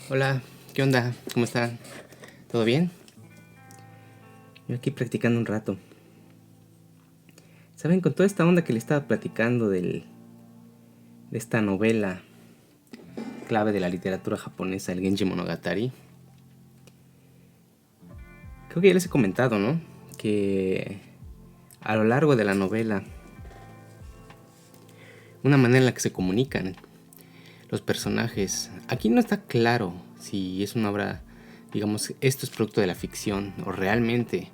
Hola, ¿qué onda? ¿Cómo están? ¿Todo bien? Yo aquí practicando un rato. ¿Saben? Con toda esta onda que le estaba platicando de esta novela clave de la literatura japonesa, el Genji Monogatari, creo que ya les he comentado, ¿no? Que a lo largo de la novela, una manera en la que se comunican los personajes, aquí no está claro si es una obra, digamos, esto es producto de la ficción o realmente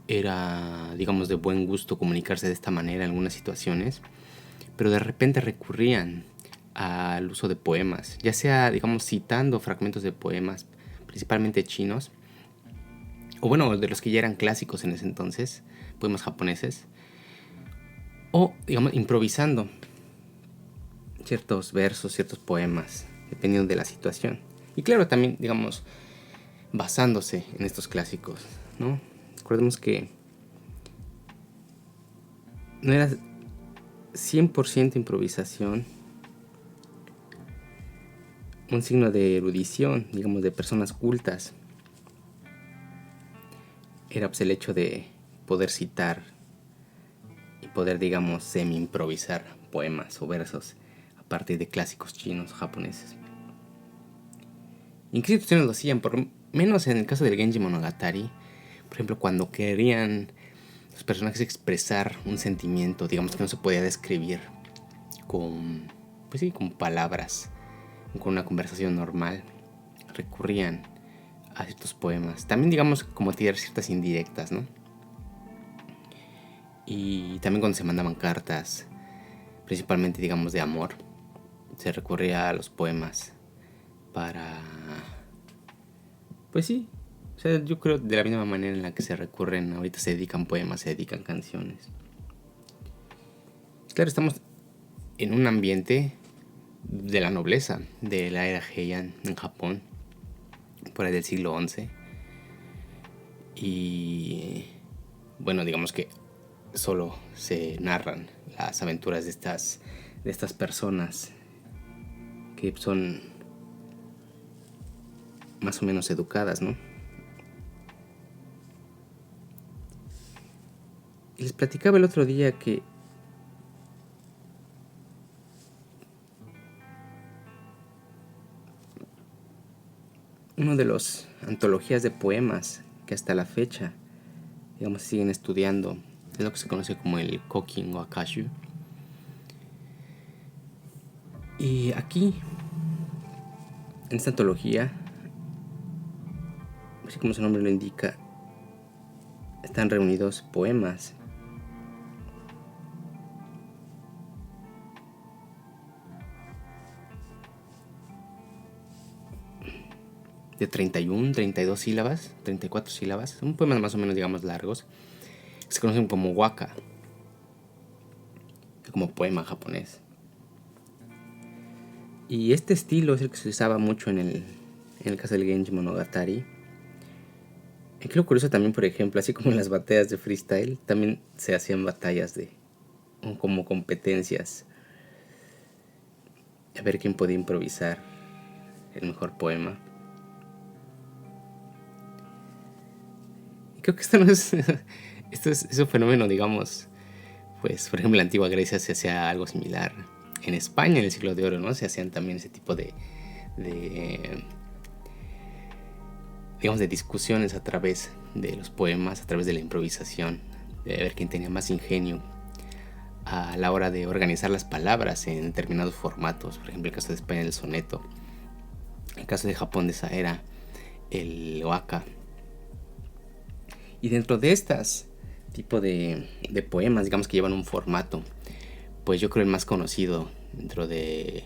era, digamos, de buen gusto comunicarse de esta manera en algunas situaciones, pero de repente recurrían al uso de poemas, ya sea, digamos, citando fragmentos de poemas, principalmente chinos, o bueno, de los que ya eran clásicos en ese entonces, poemas japoneses, o, digamos, improvisando ciertos versos, ciertos poemas, dependiendo de la situación. Y claro, también, digamos, basándose en estos clásicos, ¿no? Recordemos que no era 100% improvisación, un signo de erudición, digamos, de personas cultas. Era pues el hecho de poder citar y poder, digamos, semi-improvisar poemas o versos a partir de clásicos chinos o japoneses. ¿Y en qué situaciones lo hacían? Por menos en el caso del Genji Monogatari, por ejemplo, cuando querían los personajes expresar un sentimiento, digamos que no se podía describir con, pues sí, con palabras, con una conversación normal, recurrían a ciertos poemas. También, digamos, como tirar ciertas indirectas, ¿no? Y también cuando se mandaban cartas, principalmente, digamos, de amor, se recurría a los poemas para, pues sí, o sea, yo creo de la misma manera en la que se recurren, ahorita se dedican poemas, se dedican canciones. Claro, estamos en un ambiente de la nobleza, de la era Heian en Japón, por ahí del siglo XI. Y bueno, digamos que solo se narran las aventuras de estas personas que son más o menos educadas, ¿no? Y les platicaba el otro día que uno de los antologías de poemas que hasta la fecha, digamos, siguen estudiando, es lo que se conoce como el Kokin o Akashu. Y aquí, en esta antología, así como su nombre lo indica, están reunidos poemas de 31, 32 sílabas, 34 sílabas. Son poemas más o menos, digamos, largos, que se conocen como waka, como poema japonés. Y este estilo es el que se usaba mucho en el caso del Genji Monogatari. Y lo curioso también, por ejemplo, así como en las batallas de freestyle, también se hacían batallas de como competencias a ver quién podía improvisar el mejor poema. Y creo que esto no es esto es un fenómeno, digamos, pues por ejemplo en la antigua Grecia se hacía algo similar. En España en el siglo de oro, ¿no? Se hacían también ese tipo de digamos, de discusiones a través de los poemas, a través de la improvisación, de ver quién tenía más ingenio a la hora de organizar las palabras en determinados formatos. Por ejemplo, el caso de España el soneto, el caso de Japón de esa era el waka. Y dentro de estas tipo de poemas, digamos que llevan un formato, pues yo creo el más conocido dentro de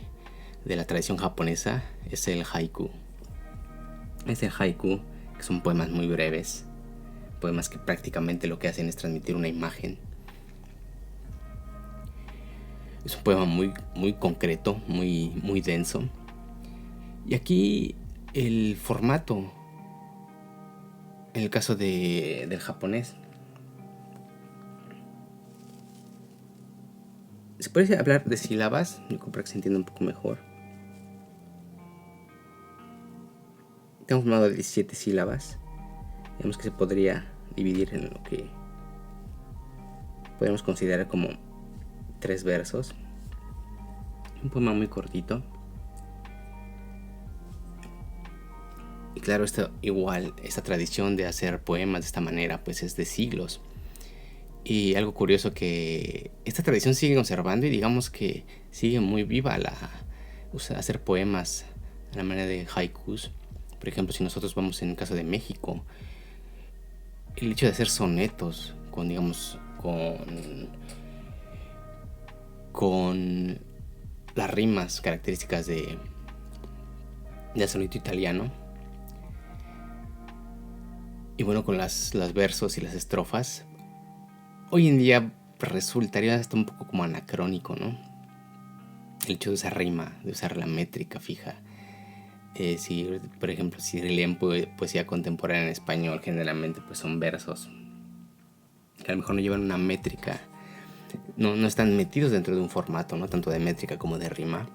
la tradición japonesa es el haiku. Es el haiku, que son poemas muy breves, poemas que prácticamente lo que hacen es transmitir una imagen. Es un poema muy, muy concreto, muy, muy denso. Y aquí el formato, en el caso del japonés, se puede hablar de sílabas, yo creo que se entiende un poco mejor. Estamos hablando de 17 sílabas. Digamos que se podría dividir en lo que podemos considerar como 3 versos. Un poema muy cortito. Y claro, esta tradición de hacer poemas de esta manera, pues es de siglos. Y algo curioso que esta tradición sigue conservando y digamos que sigue muy viva hacer poemas a la manera de haikus. Por ejemplo, si nosotros vamos en el caso de México, el hecho de hacer sonetos con las rimas características del soneto italiano, y bueno, con los versos y las estrofas, hoy en día resultaría hasta un poco como anacrónico, ¿no? El hecho de usar rima, de usar la métrica fija. Por ejemplo, si leen poesía contemporánea en español, generalmente pues son versos que a lo mejor no llevan una métrica, no están metidos dentro de un formato, no tanto de métrica como de rima.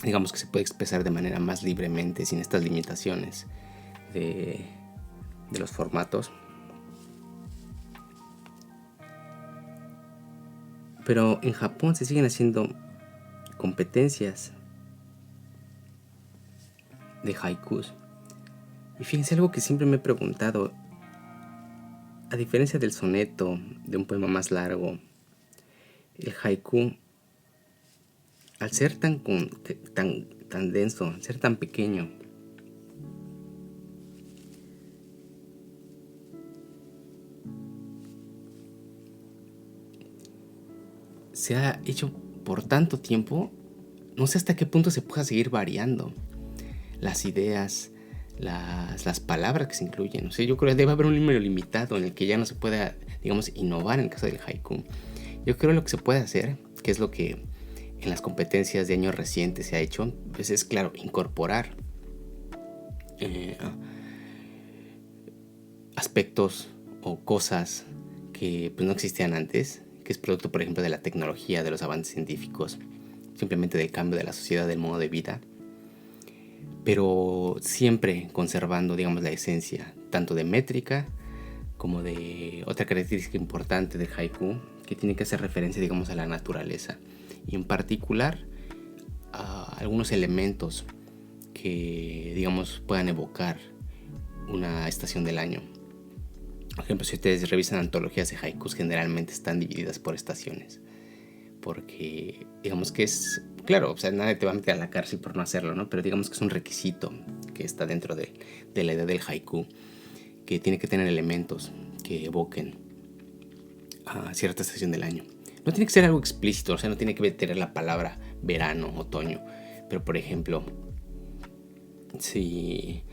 Digamos que se puede expresar de manera más libremente, sin estas limitaciones de los formatos. Pero en Japón se siguen haciendo competencias de haikus. Y fíjense, algo que siempre me he preguntado: a diferencia del soneto, de un poema más largo, el haiku, al ser tan denso, al ser tan pequeño, se ha hecho por tanto tiempo, no sé hasta qué punto se pueda seguir variando las ideas, las palabras que se incluyen. O sea, yo creo que debe haber un número limitado en el que ya no se pueda, digamos, innovar en el caso del haiku. Yo creo que lo que se puede hacer, que es lo que en las competencias de años recientes se ha hecho, pues es, claro, incorporar aspectos o cosas que pues no existían antes, que es producto, por ejemplo, de la tecnología, de los avances científicos, simplemente del cambio de la sociedad, del modo de vida, pero siempre conservando, digamos, la esencia, tanto de métrica como de otra característica importante del haiku, que tiene que hacer referencia, digamos, a la naturaleza, y en particular a algunos elementos que, digamos, puedan evocar una estación del año. Por ejemplo, si ustedes revisan antologías de haikus, generalmente están divididas por estaciones, porque digamos que es, claro, o sea, nadie te va a meter a la cárcel por no hacerlo, ¿no? Pero digamos que es un requisito que está dentro de la idea del haiku, que tiene que tener elementos que evoquen a cierta estación del año. No tiene que ser algo explícito, o sea, no tiene que tener la palabra verano, otoño, pero por ejemplo, si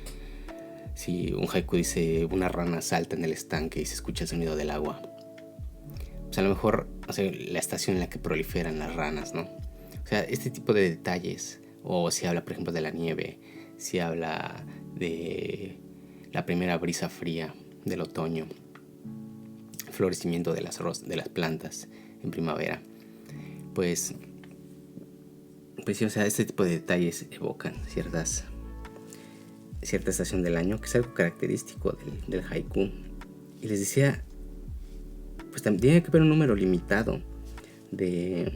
un haiku dice una rana salta en el estanque y se escucha el sonido del agua, pues a lo mejor, o sea, la estación en la que proliferan las ranas, ¿no? O sea, este tipo de detalles. O si habla, por ejemplo, de la nieve, si habla de la primera brisa fría del otoño, florecimiento de las plantas en primavera, pues sí, o sea, este tipo de detalles evocan cierta estación del año, que es algo característico del haiku. Y les decía, pues también tiene que haber un número limitado de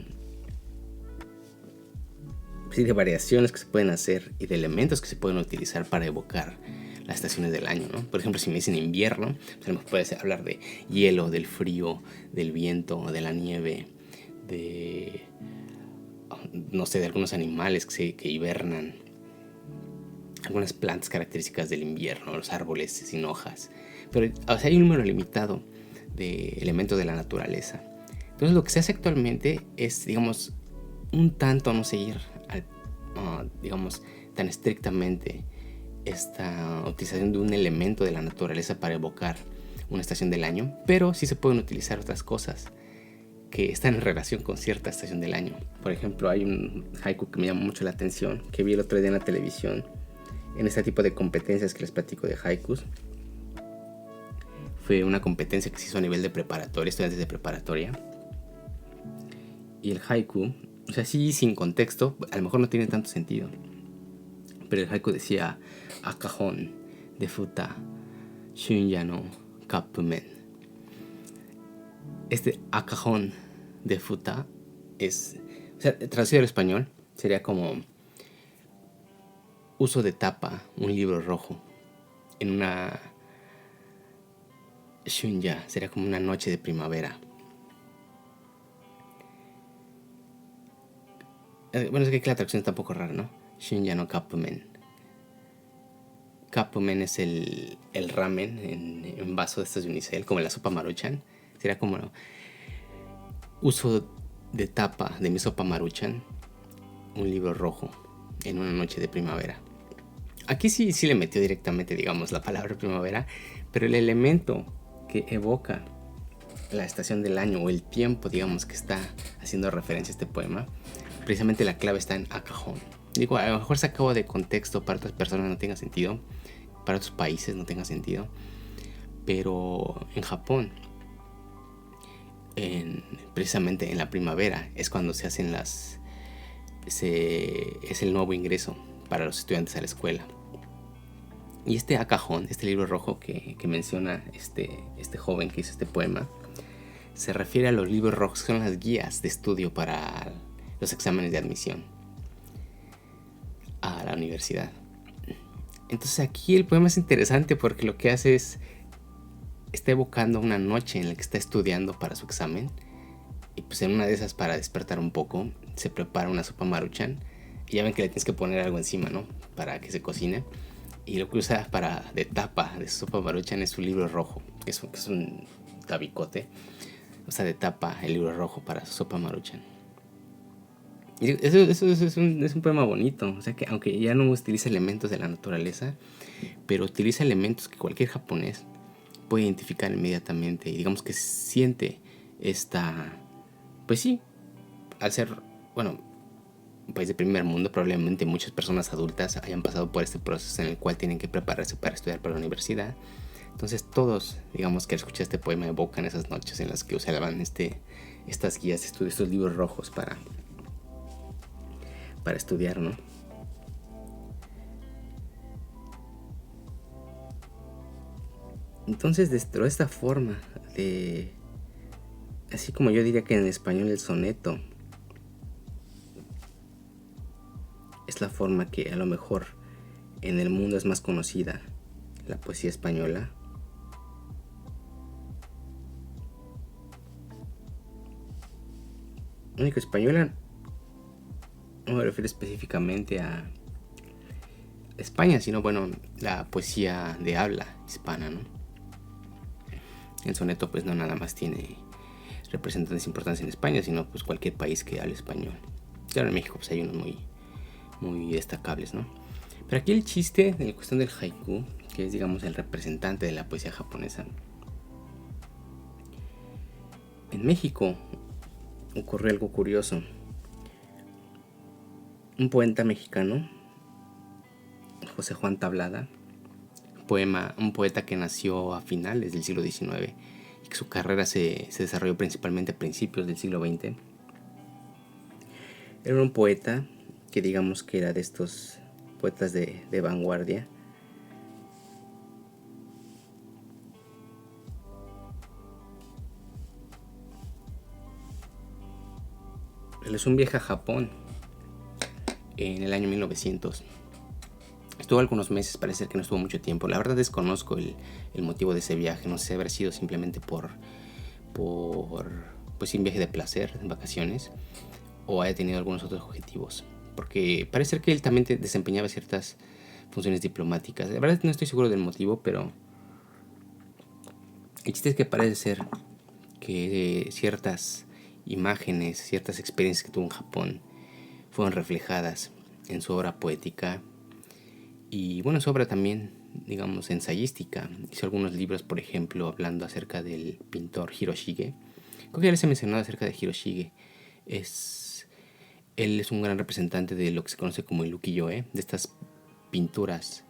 variaciones que se pueden hacer y de elementos que se pueden utilizar para evocar las estaciones del año, ¿no? Por ejemplo, si me dicen invierno, pues puede hablar de hielo, del frío, del viento, de la nieve, de, no sé, de algunos animales que hibernan, algunas plantas características del invierno, los árboles sin hojas. Pero, o sea, hay un número limitado de elementos de la naturaleza. Entonces, lo que se hace actualmente es, digamos, un tanto no seguir, digamos, tan estrictamente esta utilización de un elemento de la naturaleza para evocar una estación del año, pero sí se pueden utilizar otras cosas que están en relación con cierta estación del año. Por ejemplo, hay un haiku que me llamó mucho la atención, que vi el otro día en la televisión, en este tipo de competencias que les platico de haikus. Fue una competencia que se hizo a nivel de preparatoria, estudiantes de preparatoria. Y el haiku, o sea, sí, sin contexto, a lo mejor no tiene tanto sentido, Pero el haiku decía: Akahon de futa, shunya no kapumen. Este akahon de futa es, o sea, traducido al español, sería como uso de tapa, un libro rojo. En una shunya sería como una noche de primavera. Bueno, es que aquí la traducción está un poco rara, ¿no? Shunya no kapumen. Kapumen es el ramen en vaso de estos de unicel, como la sopa maruchan. Sería como uso de tapa de mi sopa maruchan, un libro rojo en una noche de primavera. Aquí sí le metió directamente, digamos, la palabra primavera, pero el elemento que evoca la estación del año o el tiempo, digamos, que está haciendo referencia a este poema, precisamente la clave está en akahon. Digo, a lo mejor sacado de contexto, para otras personas no tenga sentido, para otros países no tenga sentido, pero en Japón, precisamente en la primavera, es cuando se hacen es el nuevo ingreso para los estudiantes a la escuela. Y este akahon, este libro rojo que menciona este joven que hizo este poema, se refiere a los libros rojos, que son las guías de estudio para los exámenes de admisión a la universidad. Entonces aquí el poema es interesante porque lo que hace es, está evocando una noche en la que está estudiando para su examen, y pues en una de esas, para despertar un poco, se prepara una sopa maruchan, y ya ven que le tienes que poner algo encima, ¿no? Para que se cocine, y lo que usa de tapa de su sopa maruchan es su libro rojo, que es un tabicote, o sea, de tapa el libro rojo para su sopa maruchan. Y eso es un poema bonito, o sea, que aunque ya no utiliza elementos de la naturaleza, pero utiliza elementos que cualquier japonés puede identificar inmediatamente, y digamos que siente esta, pues sí, al ser, bueno, un país de primer mundo, probablemente muchas personas adultas hayan pasado por este proceso en el cual tienen que prepararse para estudiar para la universidad. Entonces todos, digamos, que al escuchar este poema evocan esas noches en las que usaban estas guías de estudio, estos libros rojos para estudiar, ¿no? Entonces, dentro de esta forma de, así como yo diría que en español el soneto es la forma que a lo mejor en el mundo es más conocida, la poesía española, único española no me refiero específicamente a España, sino, bueno, la poesía de habla hispana, ¿no? El soneto pues no nada más tiene representantes importantes en España, sino pues cualquier país que hable español. Claro, en México pues hay unos muy destacables, ¿no? Pero aquí el chiste de la cuestión del haiku, que es, digamos, el representante de la poesía japonesa. En México ocurrió algo curioso. Un poeta mexicano, José Juan Tablada, un poeta que nació a finales del siglo XIX y que su carrera se desarrolló principalmente a principios del siglo XX. Era un poeta que, digamos, que era de estos poetas de vanguardia. Realizó un viaje a Japón en el año 1900. Estuvo algunos meses, parece que no estuvo mucho tiempo. La verdad desconozco el motivo de ese viaje. No sé si habrá sido simplemente por pues un viaje de placer, en vacaciones, o haya tenido algunos otros objetivos. Porque parece ser que él también desempeñaba ciertas funciones diplomáticas. La verdad no estoy seguro del motivo, pero el chiste es que parece ser que ciertas imágenes, ciertas experiencias que tuvo en Japón fueron reflejadas en su obra poética. Y bueno, su obra también, digamos, ensayística. Hizo algunos libros, por ejemplo, hablando acerca del pintor Hiroshige. Creo que ya les he mencionado acerca de Hiroshige. Él es un gran representante de lo que se conoce como el ukiyo-e, de estas pinturas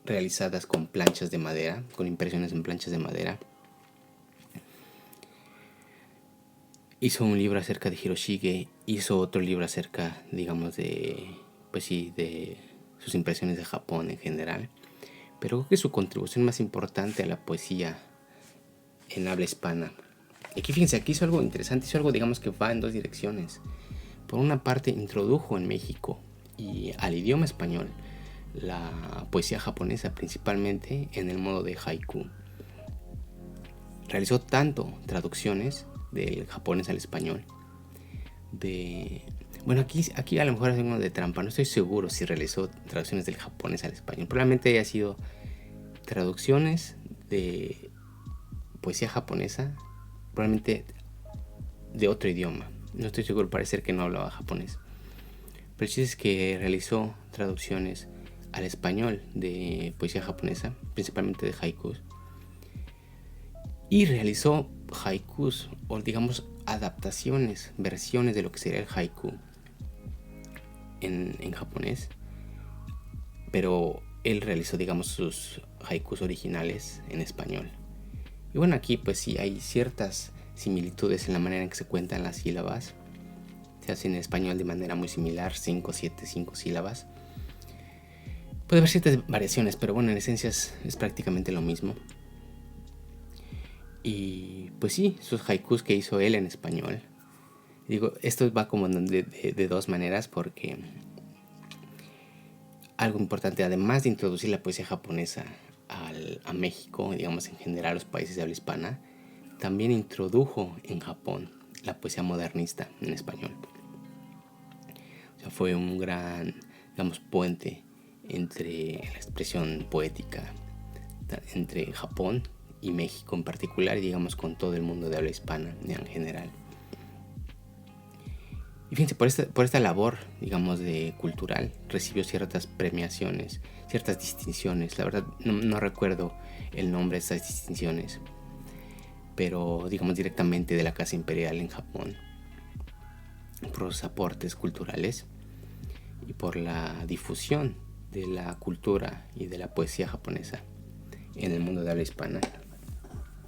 realizadas con planchas de madera, con impresiones en planchas de madera. Hizo un libro acerca de Hiroshige, hizo otro libro acerca, digamos, de pues sí, de sus impresiones de Japón en general. Pero creo que su contribución más importante a la poesía en habla hispana. Y aquí fíjense, aquí hizo algo interesante, hizo algo digamos que va en dos direcciones. Por una parte introdujo en México y al idioma español la poesía japonesa, principalmente en el modo de haiku. Realizó tanto traducciones del japonés al español. Bueno, aquí a lo mejor es uno de trampa, no estoy seguro si realizó traducciones del japonés al español. Probablemente haya sido traducciones de poesía japonesa, probablemente de otro idioma. No estoy seguro, parece que no hablaba japonés. Pero el chiste es que realizó traducciones al español de poesía japonesa, principalmente de haikus. Y realizó haikus, o digamos adaptaciones, versiones de lo que sería el haiku en japonés. Pero él realizó, digamos, sus haikus originales en español. Y bueno, aquí pues sí hay ciertas similitudes en la manera en que se cuentan las sílabas. Se hace en español de manera muy similar, 5, 7, 5 sílabas. Puede haber ciertas variaciones, pero bueno, en esencia es prácticamente lo mismo. Y pues sí, sus haikus que hizo él en español. Digo, esto va como de dos maneras, porque algo importante, además de introducir la poesía japonesa a México, digamos en general a los países de habla hispana, también introdujo en Japón la poesía modernista en español. O sea, fue un gran, digamos, puente entre la expresión poética entre Japón y México en particular, y digamos con todo el mundo de habla hispana en general. Y fíjense, por esta labor, digamos, de cultural, recibió ciertas premiaciones, ciertas distinciones. La verdad, no recuerdo el nombre de estas distinciones, pero digamos directamente de la Casa Imperial en Japón, por los aportes culturales y por la difusión de la cultura y de la poesía japonesa en el mundo de habla hispana.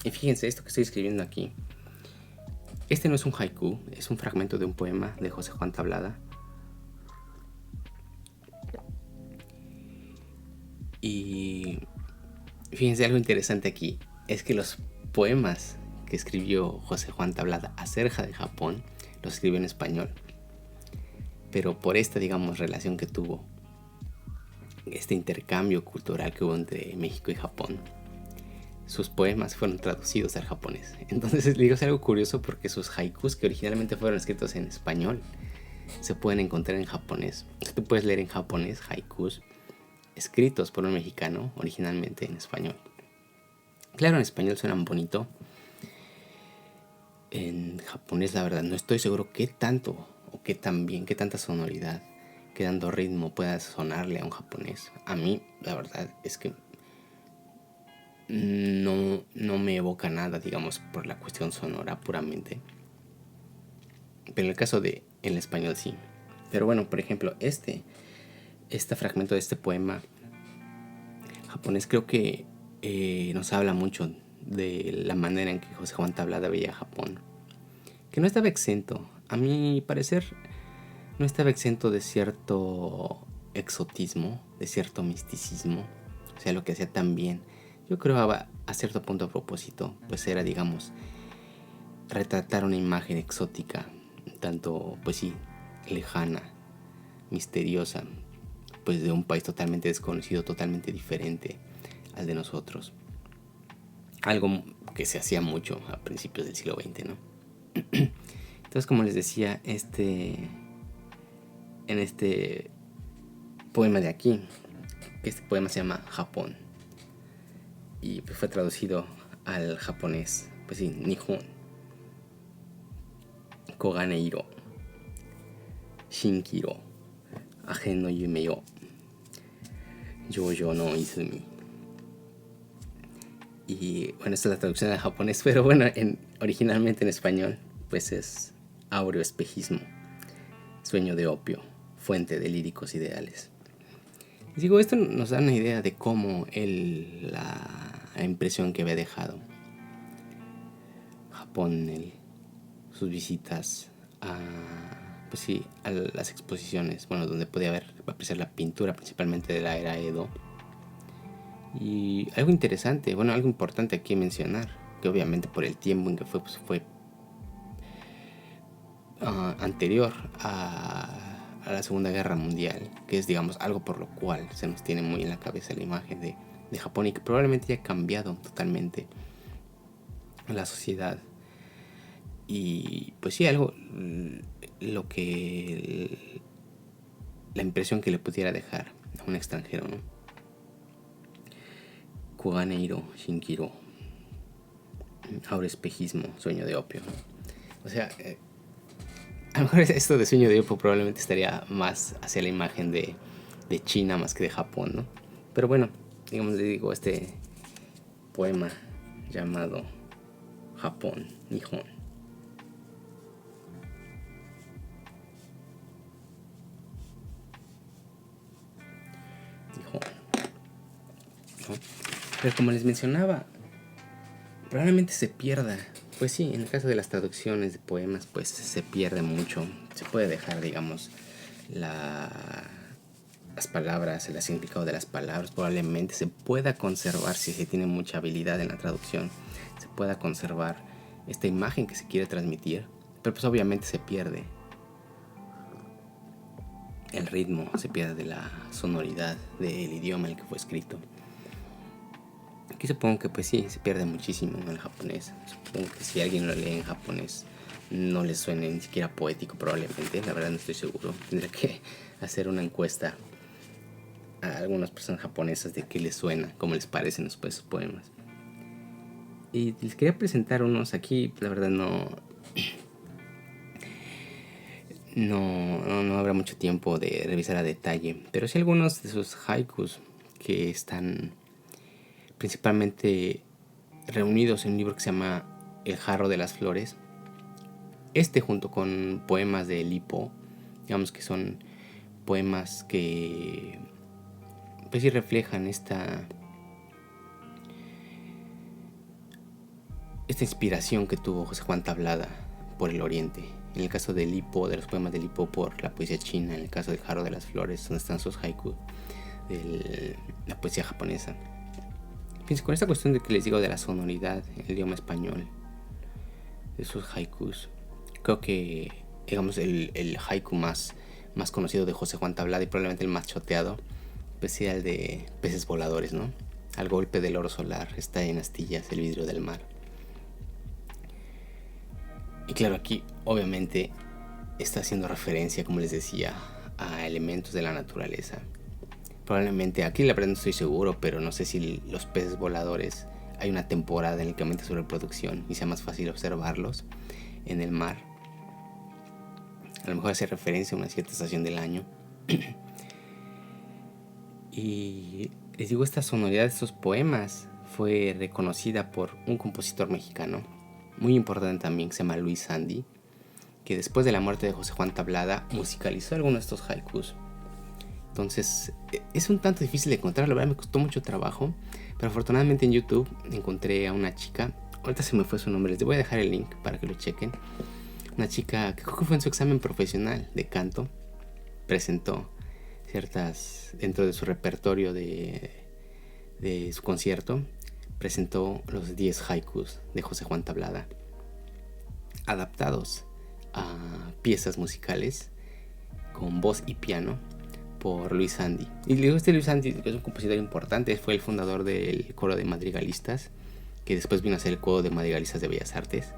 Y fíjense, esto que estoy escribiendo aquí, este no es un haiku, es un fragmento de un poema de José Juan Tablada. Y fíjense, algo interesante aquí es que los poemas que escribió José Juan Tablada acerca de Japón los escribió en español. Pero por esta, digamos, relación que tuvo, este intercambio cultural que hubo entre México y Japón, sus poemas fueron traducidos al japonés. Entonces, digo, es algo curioso porque sus haikus, que originalmente fueron escritos en español, se pueden encontrar en japonés. Tú puedes leer en japonés haikus escritos por un mexicano originalmente en español. Claro, en español suenan bonito. En japonés, la verdad, no estoy seguro qué tanto o qué tan bien, qué tanta sonoridad, qué tanto ritmo pueda sonarle a un japonés. A mí, la verdad, es que no me evoca nada, digamos, por la cuestión sonora puramente. Pero en el caso de el español sí. Pero bueno, por ejemplo, este fragmento de este poema japonés creo que nos habla mucho de la manera en que José Juan Tablada veía Japón. Que no estaba exento, a mi parecer, no estaba exento de cierto exotismo, de cierto misticismo. O sea, lo que hacía tan bien, yo creo a cierto punto a propósito, pues era, digamos, retratar una imagen exótica, tanto, pues sí, lejana, misteriosa, pues de un país totalmente desconocido, totalmente diferente al de nosotros. Algo que se hacía mucho a principios del siglo XX, ¿no? Entonces, como les decía, en este poema de aquí, este poema se llama Japón y pues fue traducido al japonés, pues sí, Nihon, Koganeiro, Shinkiro, Agen no Yume yo, Jojo no Izumi. Y bueno, esta es la traducción al japonés, pero bueno, originalmente en español, pues es áureo espejismo, sueño de opio, fuente de líricos ideales. Y digo, esto nos da una idea de cómo la impresión que había dejado Japón, sus visitas a pues sí, a las exposiciones, bueno, donde podía apreciar la pintura, principalmente de la era Edo. Y algo interesante, bueno, algo importante aquí mencionar, que obviamente por el tiempo en que fue, pues fue anterior a la Segunda Guerra Mundial, que es, digamos, algo por lo cual se nos tiene muy en la cabeza la imagen de Japón, y que probablemente ya ha cambiado totalmente la sociedad. Y pues sí, algo, lo que, la impresión que le pudiera dejar a un extranjero, ¿no? Kuganeiro Shinkiro, ahora espejismo, sueño de opio, ¿no? O sea, a lo mejor esto de sueño de opio probablemente estaría más hacia la imagen de China más que de Japón, ¿no? Pero bueno, digamos, le digo, este poema llamado Japón, Nihon. Nihon, ¿no? Pero como les mencionaba, probablemente se pierda. Pues sí, en el caso de las traducciones de poemas, pues se pierde mucho. Se puede dejar, digamos, las palabras, el significado de las palabras. Probablemente se pueda conservar, si se tiene mucha habilidad en la traducción, se pueda conservar esta imagen que se quiere transmitir. Pero pues obviamente se pierde el ritmo, se pierde la sonoridad del idioma en el que fue escrito. Aquí supongo que pues sí, se pierde muchísimo en el japonés. Supongo que si alguien lo lee en japonés no le suene ni siquiera poético probablemente. La verdad no estoy seguro. Tendría que hacer una encuesta a algunas personas japonesas de qué les suena, cómo les parecen esos poemas. Y les quería presentar unos aquí. La verdad no habrá mucho tiempo de revisar a detalle. Pero sí algunos de sus haikus que están principalmente reunidos en un libro que se llama El jarro de las flores. Este junto con poemas de Lipo, digamos que son poemas que pues sí reflejan esta inspiración que tuvo José Juan Tablada por el oriente. En el caso de Lipo, de los poemas de Lipo, por la poesía china. En el caso del jarro de las flores, donde están sus haikus de la poesía japonesa. Fíjense, con esta cuestión de que les digo de la sonoridad en el idioma español de sus haikus, creo que, digamos, el haiku más conocido de José Juan Tablada, y probablemente el más choteado, pues sea el de peces voladores, ¿no? Al golpe del oro solar está en astillas el vidrio del mar. Y claro, aquí obviamente está haciendo referencia, como les decía, a elementos de la naturaleza. Probablemente, aquí la verdad no estoy seguro, pero no sé si los peces voladores hay una temporada en la que aumenta su reproducción y sea más fácil observarlos en el mar. A lo mejor hace referencia a una cierta estación del año. Y les digo, esta sonoridad de estos poemas fue reconocida por un compositor mexicano muy importante también, que se llama Luis Sandy, que después de la muerte de José Juan Tablada musicalizó algunos de estos haikus. Entonces es un tanto difícil de encontrar, la verdad me costó mucho trabajo, pero afortunadamente en YouTube encontré a una chica, ahorita se me fue su nombre, les voy a dejar el link para que lo chequen. Una chica que creo que fue en su examen profesional de canto, presentó ciertas, dentro de su repertorio de su concierto, presentó los 10 haikus de José Juan Tablada, adaptados a piezas musicales con voz y piano por Luis Sandy. Y digo, este Luis Sandy es un compositor importante, fue el fundador del coro de madrigalistas, que después vino a ser el coro de madrigalistas de Bellas Artes.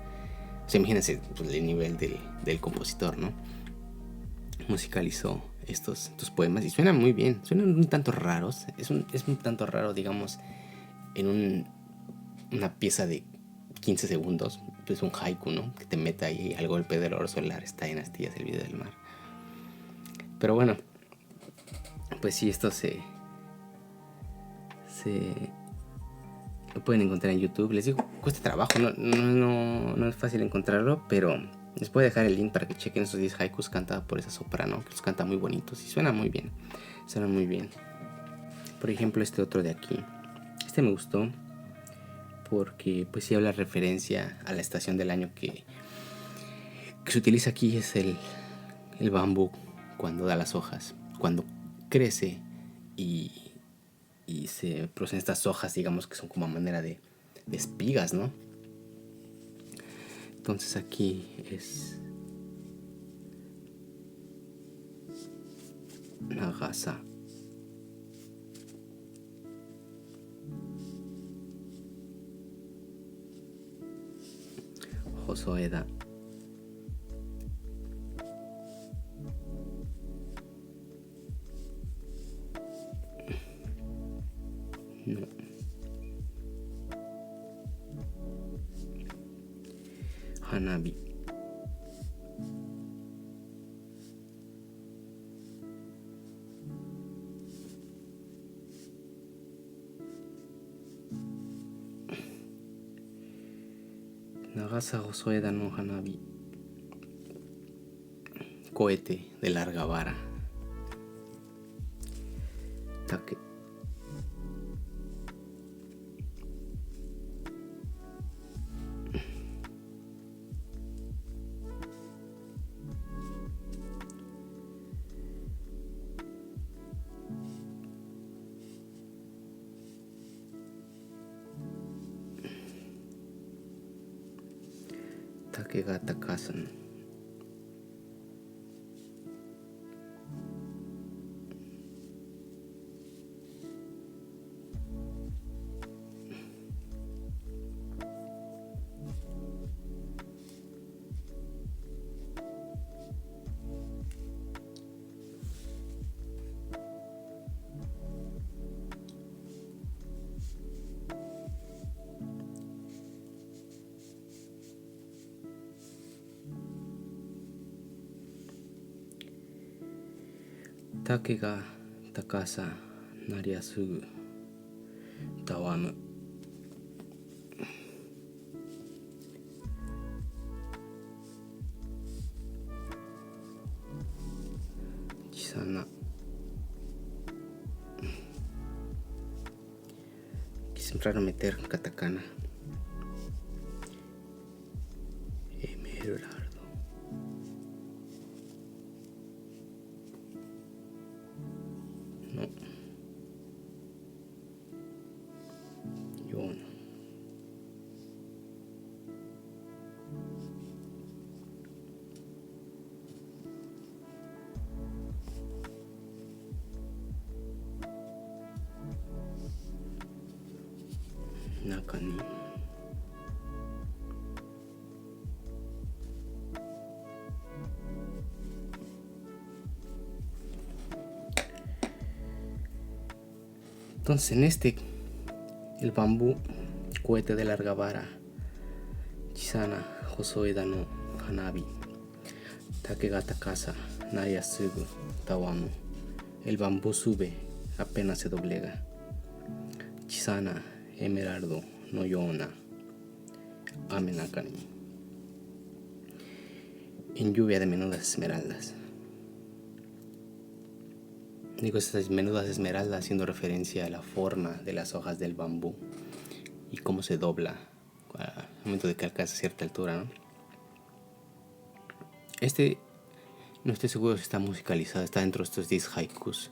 O sea, imagínense pues, el nivel del compositor, ¿no? Musicalizó estos poemas y suenan muy bien, suenan un tanto raros, es un tanto raro, digamos, en una pieza de 15 segundos, pues un haiku, ¿no? Que te meta ahí al golpe del oro solar, está en astillas el vidrio del mar. Pero bueno, pues sí, esto se lo pueden encontrar en YouTube. Les digo, cuesta trabajo, no es fácil encontrarlo, pero les puedo dejar el link para que chequen esos 10 haikus cantados por esa soprano, que los canta muy bonitos y suena muy bien. Suenan muy bien. Por ejemplo, este otro de aquí. Este me gustó porque pues sí habla referencia a la estación del año que se utiliza aquí, es el bambú cuando da las hojas, cuando crece y se producen estas hojas, digamos que son como a manera de espigas, ¿no? Entonces aquí es Nagasa. Hosoeda. No. Hanabi. Nagasa Hosoeda no Hanabi. Cohete de larga vara. Take. Take ga takasan. Take ga takasa nariasugu tawamu. Chisana. Quise entrar a meter katakana. Emerald. No. Yon. Naka ni. Entonces en este, el bambú, cohete de larga vara, Chisana Hosoeda no Hanabi, Take ga takasa nariasugu tawamu. El bambú sube, apenas se doblega. Chisana emeraldo no yona ame naka ni. En lluvia de menudas esmeraldas. Digo estas menudas esmeraldas haciendo referencia a la forma de las hojas del bambú y cómo se dobla al momento de que alcanza cierta altura, ¿no? Este no estoy seguro si está musicalizado, está dentro de estos 10 haikus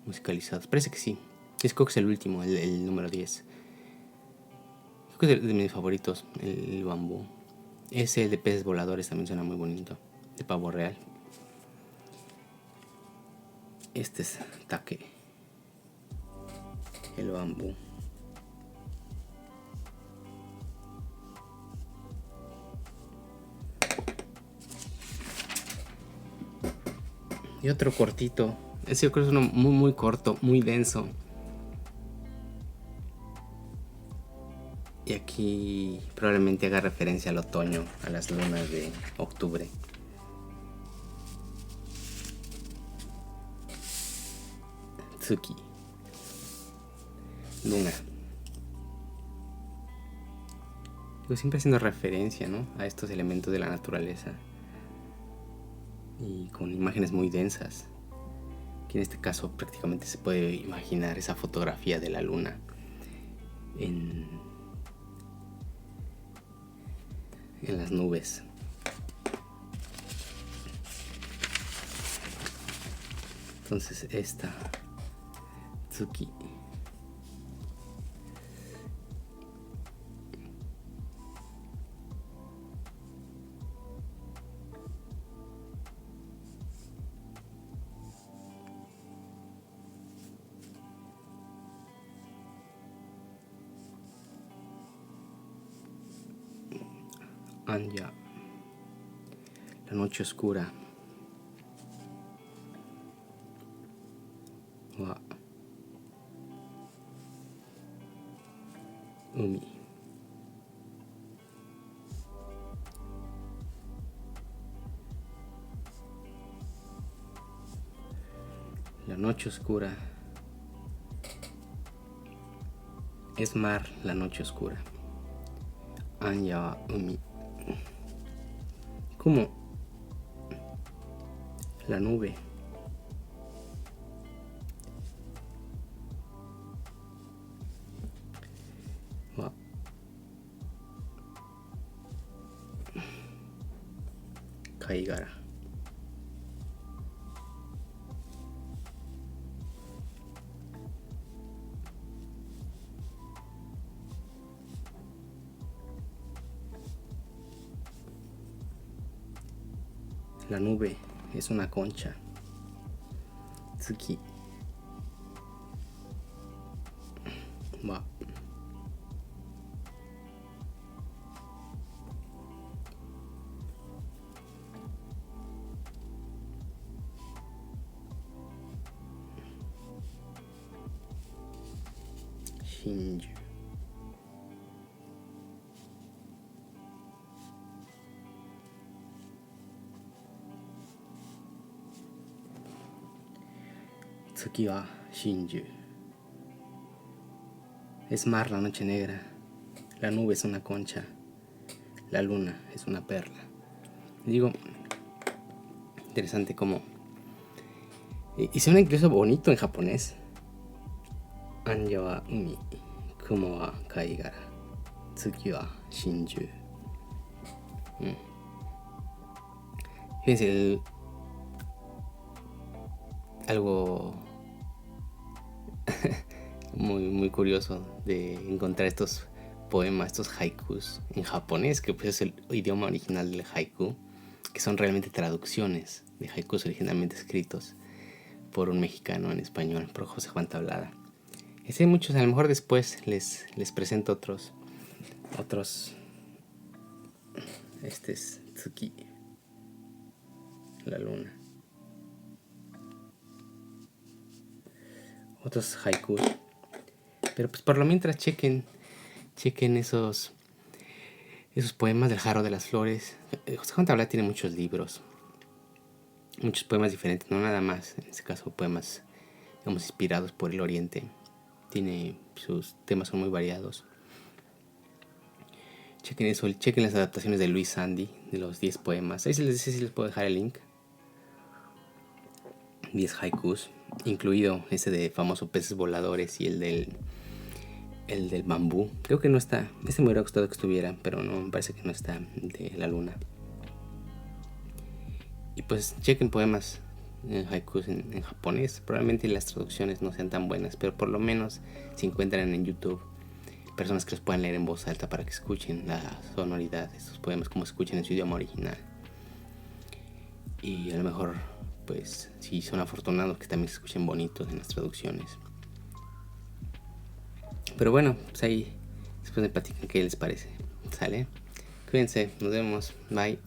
musicalizados. Parece que sí. Creo que es el último, el número 10. Creo que es de mis favoritos, el bambú. Ese de peces voladores también suena muy bonito, de pavo real. Este es Take, el bambú. Y otro cortito. Ese yo creo que es uno muy muy corto, muy denso. Y aquí probablemente haga referencia al otoño, a las lunas de octubre. Tsuki. Luna. Digo, siempre haciendo referencia, ¿no?, a estos elementos de la naturaleza. Y con imágenes muy densas. Que en este caso prácticamente se puede imaginar esa fotografía de la luna en las nubes. Entonces esta Tsuki. Anya, la noche oscura. Wa Umi. La noche oscura es mar, la noche oscura. Anya wa Umi. Como la nube. Wa Kaigara. La nube es una concha. Tsuki. Wa Shinju. Tsuki wa Shinju. Es mar, la noche negra. La nube es una concha. La luna es una perla. Digo, interesante como... Y suena incluso bonito en japonés. Anya wa Umi. Kumo wa Kaigara. Tsuki wa Shinju. Fíjense, algo muy curioso de encontrar estos poemas, estos haikus en japonés, que pues es el idioma original del haiku, que son realmente traducciones de haikus originalmente escritos por un mexicano en español, por José Juan Tablada. Hay muchos, a lo mejor después les presento otros. Este es Tsuki, la luna. Otros haikus. Pero pues por lo mientras chequen esos poemas del Jarro de las Flores. José Juan Tablada tiene muchos libros, muchos poemas diferentes, no nada más, en este caso poemas, digamos, inspirados por el Oriente. Sus temas son muy variados. Chequen eso, chequen las adaptaciones de Luis Sandy, de los 10 poemas. Ahí sí les puedo dejar el link. 10 haikus, incluido ese de famoso peces voladores y el del bambú. Creo que no está. Este me hubiera gustado que estuviera, pero no, me parece que no está, de la luna. Y pues chequen poemas haikus en japonés. Probablemente las traducciones no sean tan buenas, pero por lo menos si encuentran en YouTube personas que los puedan leer en voz alta para que escuchen la sonoridad de estos poemas como escuchen en su idioma original. Y a lo mejor, pues, si son afortunados, que también se escuchen bonitos en las traducciones. Pero bueno, pues ahí después me platican qué les parece. ¿Sale? Cuídense, nos vemos. Bye.